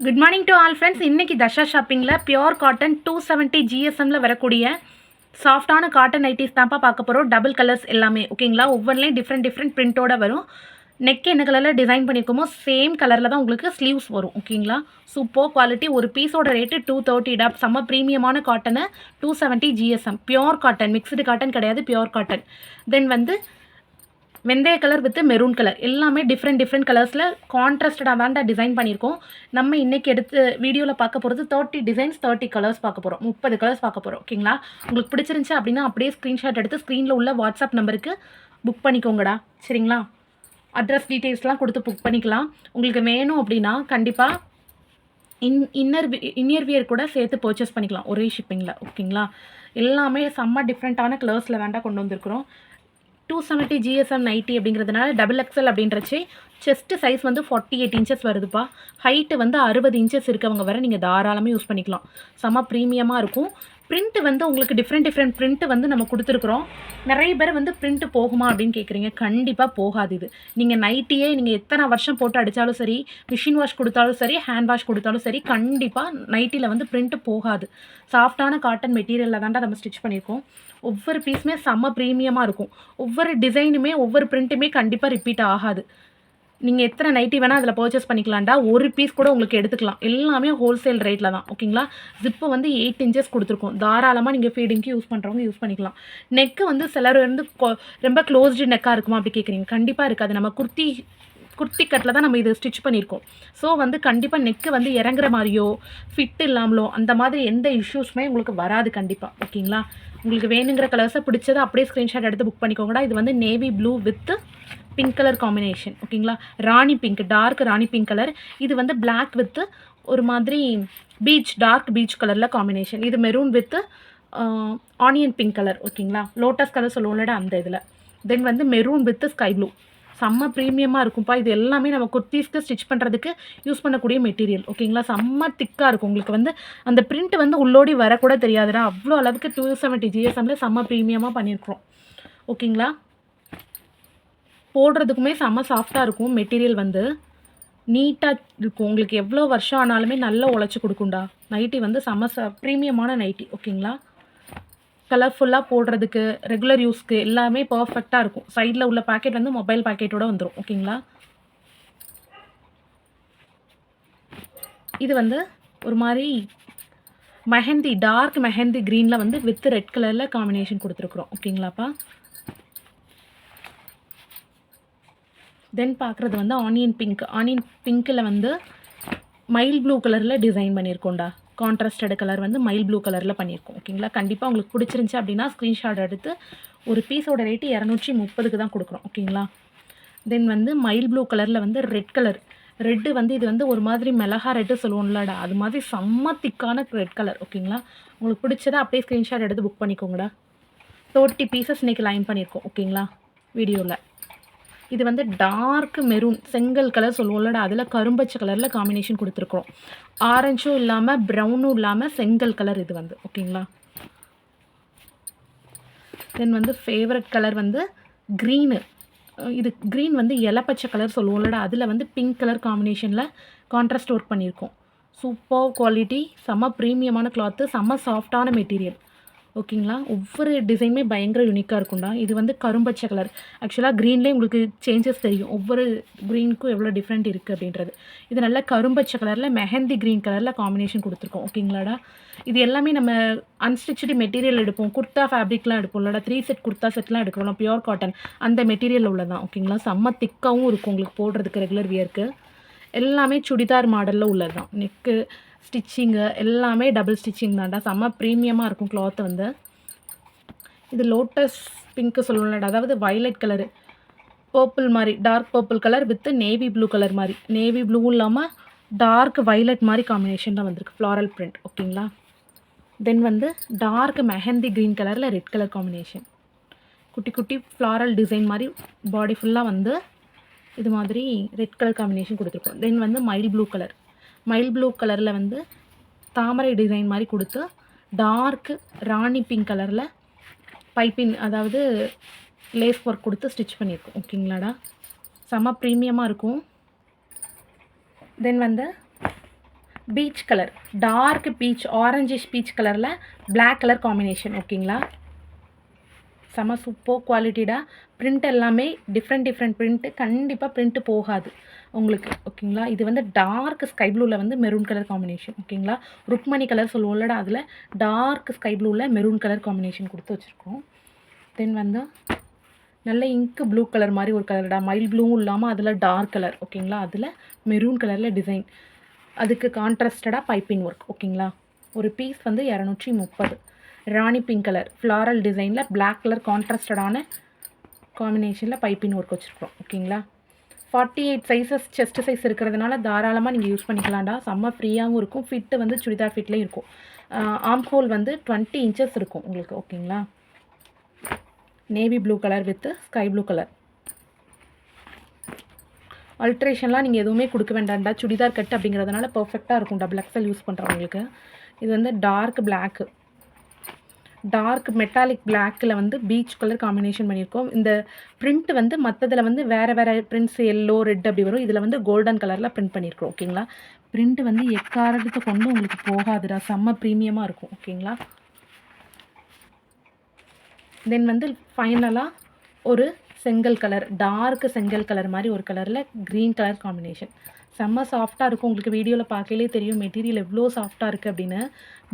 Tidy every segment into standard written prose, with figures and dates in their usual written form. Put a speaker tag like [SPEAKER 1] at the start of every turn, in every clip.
[SPEAKER 1] Good morning to all friends. இன்றைக்கி dasha ஷாப்பிங்கில் pure cotton 270 ஜிஎஸ்எம்மில் வரக்கூடிய சாஃப்டான காட்டன் நைட்டிஸ் தான்ப்பா பார்க்க போகிறோம். டபுள் கலர்ஸ் எல்லாமே ஓகேங்களா. ஒவ்வொன்றிலையும் டிஃப்ரெண்ட் பிரிண்ட்டோட வரும். நெக் என்ன கலரில் டிசைன் பண்ணியிருக்கோமோ சேம் கலரில் தான் உங்களுக்கு ஸ்லீவ்ஸ் வரும் ஓகேங்களா. Super quality. ஒரு பீஸோட ரேட்டு 230 டாப். செம்ம ப்ரீமியமான காட்டனை 270 GSM. Pure cotton, mixed cotton கிடையாது, பியோர் காட்டன். தென் வந்து வெந்தய கலர் வித் மெரூன் கலர் எல்லாமே டிஃப்ரெண்ட் கலர்ஸில் கான்ட்ராஸ்டடாக தான் டிசைன் பண்ணியிருக்கோம். நம்ம இன்றைக்கி எடுத்து வீடியோவில் பார்க்க போகிறது 30 டிசைன்ஸ் 30 கலர்ஸ் பார்க்க போகிறோம். 30 கலர்ஸ் பார்க்க போகிறோம் ஓகேங்களா. உங்களுக்கு பிடிச்சிருந்துச்சு அப்படின்னா அப்படியே ஸ்க்ரீன்ஷாட் எடுத்து ஸ்க்ரீனில் உள்ள வாட்ஸ்அப் நம்பருக்கு புக் பண்ணிக்கோங்கடா, சரிங்களா. அட்ரஸ் டீட்டெயில்ஸ்லாம் கொடுத்து புக் பண்ணிக்கலாம். உங்களுக்கு வேணும் அப்படின்னா கண்டிப்பாக இன்னர் வியர் கூட சேர்த்து பர்ச்சேஸ் பண்ணிக்கலாம் ஒரே ஷிப்பிங்கில் ஓகேங்களா. எல்லாமே செம்ம டிஃப்ரெண்ட்டான கலர்ஸில் வேண்டாம் கொண்டு வந்திருக்கிறோம். 270 ஜிஎஸ்எம் நைட்டி அப்படிங்கிறதுனால டபுள் எக்ஸல் அப்படின்றச்சு செஸ்ட் சைஸ் வந்து 48 இன்ச்சஸ் வருதுப்பா. ஹைட்டு வந்து 60 இன்ச்சஸ் இருக்கவங்க வர நீங்கள் தாராளமாக யூஸ் பண்ணிக்கலாம். செம்ம ப்ரீமியமாக இருக்கும். பிரிண்ட்டு வந்து உங்களுக்கு டிஃப்ரெண்ட் பிரிண்ட்டு வந்து நம்ம கொடுத்துருக்குறோம். நிறைய பேர் வந்து பிரிண்ட்டு போகுமா அப்படின்னு கேட்குறீங்க. கண்டிப்பாக போகாது. இது நீங்கள் நைட்டியே நீங்கள் எத்தனை வருஷம் போட்டு அடித்தாலும் சரி, மிஷின் வாஷ் கொடுத்தாலும் சரி, ஹேண்ட் வாஷ் கொடுத்தாலும் சரி, கண்டிப்பாக நைட்டியில் வந்து பிரிண்ட்டு போகாது. சாஃப்டான காட்டன் மெட்டீரியலில் தான்டா நம்ம ஸ்டிச் பண்ணியிருக்கோம். ஒவ்வொரு பீஸுமே செம்ம ப்ரீமியமாக இருக்கும். ஒவ்வொரு டிசைனுமே ஒவ்வொரு பிரிண்ட்டுமே கண்டிப்பாக ரிப்பீட் ஆகாது. நீங்கள் எத்தனை நைட்டி வேணால் அதில் பர்ச்சேஸ் பண்ணிக்கலாம்டா. ஒரு பீஸ் கூட உங்களுக்கு எடுத்துக்கலாம். எல்லாமே ஹோல்சேல் ரேட்டில் தான் ஓகேங்களா. ஜிப்பு வந்து 8 இன்ச்சஸ் கொடுத்துருக்கோம். தாராளமாக நீங்கள் ஃபீடிங்க்கு யூஸ் பண்ணுறவங்க யூஸ் பண்ணிக்கலாம். நெக்கு வந்து சிலர் வந்து ரொம்ப க்ளோஸ்டு நெக்காக இருக்குமா அப்படி கேட்குறீங்க. கண்டிப்பாக இருக்காது. நம்ம குர்த்தி கட்டில் தான் நம்ம இதை ஸ்டிச் பண்ணியிருக்கோம். ஸோ வந்து கண்டிப்பாக நெக்கு வந்து இறங்குற மாதிரியோ ஃபிட் இல்லாமலோ அந்த மாதிரி எந்த இஷ்யூஸுமே உங்களுக்கு வராது கண்டிப்பாக ஓகேங்களா. உங்களுக்கு வேணுங்கிற கலர்ஸை பிடிச்சதை அப்படியே ஸ்க்ரீன்ஷாட் எடுத்து புக் பண்ணிக்கோங்கடா. இது வந்து navy blue with pink colour combination ஓகேங்களா. ராணி பிங்க், டார்க் ராணி பிங்க் கலர். இது வந்து பிளாக் வித் ஒரு மாதிரி டார்க் பீச் கலரில் காம்பினேஷன். இது maroon with onion pink colour ஓகேங்களா. லோட்டஸ் கலர் சொல்லுவோம்லடா அந்த இதில். தென் வந்து மெரூன் வித் ஸ்கை ப்ளூ. செம்ம ப்ரீமியமாக இருக்கும்ப்பா. இது எல்லாமே நம்ம குர்த்தீஸ்க்கு ஸ்டிச் பண்ணுறதுக்கு யூஸ் பண்ணக்கூடிய மெட்டீரியல் ஓகேங்களா. செம்ம திக்காக இருக்கும். உங்களுக்கு வந்து அந்த பிரிண்ட் வந்து உள்ளோடி வரக்கூட தெரியாதுடா. அவ்வளோ அளவுக்கு 270 ஜிஎஸ்எம்மில் செம்ம ப்ரீமியமாக பண்ணியிருக்கிறோம் ஓகேங்களா. போடுறதுக்குமே செம்ம சாஃப்டாக இருக்கும். மெட்டீரியல் வந்து நீட்டாக இருக்கும். உங்களுக்கு எவ்வளோ வருஷம் ஆனாலுமே நல்லா உழைச்சி கொடுக்கும்டா. நைட்டி வந்து செம்ம ப்ரீமியமான நைட்டி ஓகேங்களா. கலர்ஃபுல்லாக போடுறதுக்கு, ரெகுலர் யூஸ்க்கு எல்லாமே பர்ஃபெக்டாக இருக்கும். சைடில் உள்ள பேக்கெட் வந்து மொபைல் பேக்கெட்டோடு வந்துடும் ஓகேங்களா. இது வந்து ஒரு மாதிரி மெஹந்தி, டார்க் மெஹந்தி க்ரீனில் வந்து வித் ரெட் கலரில் காம்பினேஷன் கொடுத்துருக்குறோம் ஓகேங்களாப்பா. தென் பார்க்குறது வந்து ஆனியன் பிங்க்கில் வந்து மைல் ப்ளூ கலரில் டிசைன் பண்ணியிருக்கோம்டா. கான்ட்ராஸ்டட் கலர் வந்து மைல் ப்ளூ கலரில் பண்ணியிருக்கோம் ஓகேங்களா. கண்டிப்பாக உங்களுக்கு பிடிச்சிருந்துச்சி அப்படின்னா ஸ்க்ரீன்ஷாட் எடுத்து ஒரு பீஸோட ரேட்டு 230க்கு தான் கொடுக்குறோம் ஓகேங்களா. தென் வந்து மைல் ப்ளூ கலரில் வந்து ரெட் கலர். ரெட்டு வந்து இது வந்து ஒரு மாதிரி மிளகா ரெட்டு சொல்லுவோம்லடா, அது மாதிரி செம்ம திக்கான ரெட் கலர் ஓகேங்களா. உங்களுக்கு பிடிச்சதை அப்படியே ஸ்க்ரீன்ஷாட் எடுத்து புக் பண்ணிக்கோங்கடா. 30 பீசஸ் இன்றைக்கி லைன் பண்ணியிருக்கோம் ஓகேங்களா வீடியோவில். இது வந்து டார்க் மெரூன் செங்கல் கலர் சொல்லுவோம்லடா, அதில் கரும்பச்சை கலரில் காம்பினேஷன் கொடுத்துருக்குறோம். ஆரஞ்சும் இல்லாமல் ப்ரௌனும் இல்லாமல் செங்கல் கலர் இது வந்து ஓகேங்களா. தென் வந்து ஃபேவரட் கலர் வந்து க்ரீனு. இது க்ரீன் வந்து இலப்பச்சை கலர் சொல்லுவோம்லடா, அதில் வந்து பிங்க் கலர் காம்பினேஷனில் கான்ட்ராஸ்ட் ஒர்க் பண்ணியிருக்கோம். சூப்பர் குவாலிட்டி, செம்ம ப்ரீமியமான கிளாத்து, செம்ம சாஃப்டான மெட்டீரியல் ஓகேங்களா. ஒவ்வொரு டிசைனுமே பயங்கர யூனிக்காக இருக்கும்டா. இது வந்து கரும்பச்சை கலர். ஆக்சுவலாக க்ரீன்லேயே உங்களுக்கு சேஞ்சஸ் தெரியும். ஒவ்வொரு க்ரீனுக்கும் எவ்வளோ டிஃப்ரெண்ட் இருக்குது அப்படின்றது. இது நல்ல கரும்பச்சை கலரில் மெஹந்தி க்ரீன் கலரில் காம்பினேஷன் கொடுத்துருக்கோம் ஓகேங்களாடா. இது எல்லாமே நம்ம அன்ஸ்டிச்சுடு மெட்டீரியல் எடுப்போம். குர்த்தா ஃபேப்ரிக்லாம் எடுப்போம்லடா. 3 செட் குர்த்தா செட்லாம் எடுக்கிறோம். பியோர் காட்டன் அந்த மெட்டீரியல் உள்ளதான் ஓகேங்களா. செம்ம திக்காகவும் இருக்கும் உங்களுக்கு போடுறதுக்கு ரெகுலர் வியருக்கு. எல்லாமே சுடிதார் மாடலில் உள்ளது தான். நெக்கு ஸ்டிச்சிங்கு எல்லாமே டபுள் ஸ்டிச்சிங் தான்டா. செம்ம ப்ரீமியமாக இருக்கும் கிளாத் வந்து. இது லோட்டஸ் பிங்க்கு சொல்லுவோம்லடா, அதாவது வயலட் கலரு, பர்பிள் மாதிரி dark purple colour with navy blue colour மாதிரி. நேவி ப்ளூவும் இல்லாமல் டார்க் வயலட் மாதிரி காம்பினேஷன் தான் வந்திருக்கு. ஃப்ளாரல் பிரிண்ட் ஓகேங்களா. தென் வந்து டார்க் மெஹந்தி க்ரீன் கலரில் ரெட் கலர் காம்பினேஷன். குட்டி ஃப்ளாரல் டிசைன் மாதிரி பாடி ஃபுல்லாக வந்து இது மாதிரி ரெட் கலர் காம்பினேஷன் கொடுத்துருக்கோம். தென் வந்து மைல் ப்ளூ கலரில் வந்து தாமரை டிசைன் மாதிரி கொடுத்து டார்க் ராணி பிங்க் கலரில் பைப்பிங் அதாவது லேஸ் ஒர்க் கொடுத்து ஸ்டிச் பண்ணியிருக்கோம் ஓகேங்களாடா. செம்ம ப்ரீமியமாக இருக்கும். தென் வந்து peach colour, dark peach, orangish peach கலரில் பிளாக் கலர் காம்பினேஷன். ஓகேங்களா, செம சூப்பர் குவாலிட்டிடா. பிரிண்ட் எல்லாமே டிஃப்ரெண்ட் பிரிண்ட்டு, கண்டிப்பாக பிரிண்ட்டு போகாது உங்களுக்கு. ஓகேங்களா, இது வந்து டார்க் ஸ்கை ப்ளூவில் வந்து மெரூன் கலர் காம்பினேஷன். ஓகேங்களா, ருக்மணி கலர் சொல்லுவோம்லடா, அதில் டார்க் ஸ்கை ப்ளூவில் மெரூன் கலர் காம்பினேஷன் கொடுத்து வச்சுருக்கோம். தென் வந்து நல்ல இங்க்கு ப்ளூ கலர் மாதிரி ஒரு கலர்டா, மைல் ப்ளூவும் இல்லாமல் அதில் டார்க் கலர். ஓகேங்களா, அதில் மெரூன் கலரில் டிசைன், அதுக்கு கான்ட்ராஸ்டடாக பைப்பிங் ஒர்க். ஓகேங்களா, ஒரு பீஸ் வந்து 230. ராணி பிங்க் கலர் ஃப்ளாரல் டிசைனில் பிளாக் கலர் கான்ட்ராஸ்டடான காம்பினேஷனில் பைப்பிங் ஒர்க் வச்சுருக்கோம். ஓகேங்களா, 48 சைஸஸ் செஸ்ட் சைஸ் இருக்கிறதுனால தாராளமாக நீங்கள் யூஸ் பண்ணிக்கலாம்டா. செம்ம ஃப்ரீயாகவும் இருக்கும். ஃபிட்டு வந்து சுடிதார் ஃபிட்லேயும் இருக்கும். ஆர்ம் ஹோல் வந்து 20 இன்ச்சஸ் இருக்கும் உங்களுக்கு. ஓகேங்களா, navy blue colour with sky blue colour. அல்ட்ரேஷன்லாம் நீங்கள் எதுவுமே கொடுக்க வேண்டாம்டா. சுடிதார் கட் அப்படிங்கிறதுனால பர்ஃபெக்டாக இருக்கும் டபுள் எக்ஸல் யூஸ் பண்ணுறவங்களுக்கு. இது வந்து டார்க் பிளாக்கு, டார்க் மெட்டாலிக் பிளாக்கில் வந்து பீச் கலர் காம்பினேஷன் பண்ணியிருக்கோம். இந்த பிரிண்ட் வந்து மற்றதில் வந்து வேறு பிரிண்ட்ஸ் எல்லோ ரெட் அப்படி வரும். இதில் வந்து கோல்டன் கலரில் பிரிண்ட் பண்ணியிருக்கோம். ஓகேங்களா, பிரிண்ட் வந்து எக்காரணத்தை கொண்டு உங்களுக்கு போகாதுடா, செம்ம ப்ரீமியமாக இருக்கும். ஓகேங்களா, தென் வந்து ஃபைனலாக ஒரு செங்கல் கலர், டார்க் செங்கல் கலர் மாதிரி ஒரு கலரில் க்ரீன் கலர் காம்பினேஷன். செம்ம சாஃப்டாக இருக்கும். உங்களுக்கு வீடியோவில் பார்க்கலே தெரியும் மெட்டீரியல் எவ்வளோ சாஃப்டாக இருக்குது அப்படின்னு.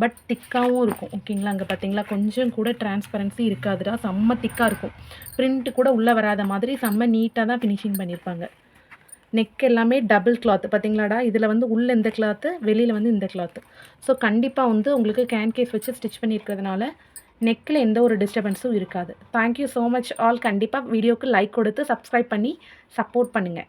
[SPEAKER 1] பட் திக்காகவும் இருக்கும். ஓகேங்களா, அங்கே பார்த்தீங்களா கொஞ்சம் கூட டிரான்ஸ்பரன்சி இருக்காதுடா, செம்ம திக்காக இருக்கும். பிரிண்ட்டு கூட உள்ளே வராத மாதிரி செம்ம நீட்டாக தான் ஃபினிஷிங் பண்ணியிருப்பாங்க. நெக் எல்லாமே டபுள் கிளாத் பார்த்தீங்களாடா, இதில் வந்து உள்ளே இந்த கிளாத்து, வெளியில் வந்து இந்த கிளாத்து. ஸோ கண்டிப்பாக வந்து உங்களுக்கு கேன் கேஸ் வச்சு ஸ்டிச் பண்ணியிருக்கிறதுனால நெக்கில் எந்த ஒரு டிஸ்டர்பன்ஸும் இருக்காது. Thank you so much all. கண்டிப்பாக வீடியோக்கு லைக் கொடுத்து சப்ஸ்கிரைப் பண்ணி சப்போர்ட் பண்ணுங்கள்.